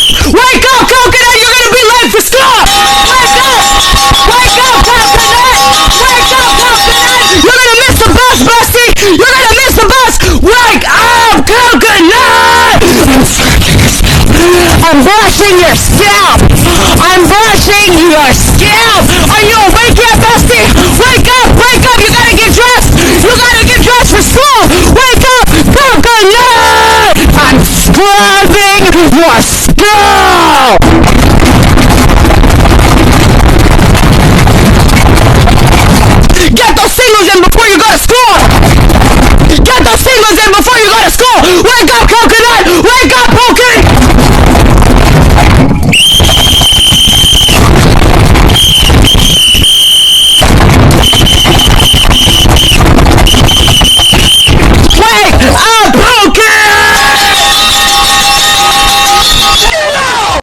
Wake up, Coconut! You're gonna be late for school! Wake up! Wake up, Coconut! Wake up, Coconut! You're gonna miss the bus, Busty! You're gonna miss the bus! Wake up, Coconut! I'm brushing your scalp! I'm brushing your scalp! Are you awake yet, Busty? Wake up! Wake up! You gotta get dressed! You gotta get dressed for school! Wake up! Coconut! I'm scrubbing your skull!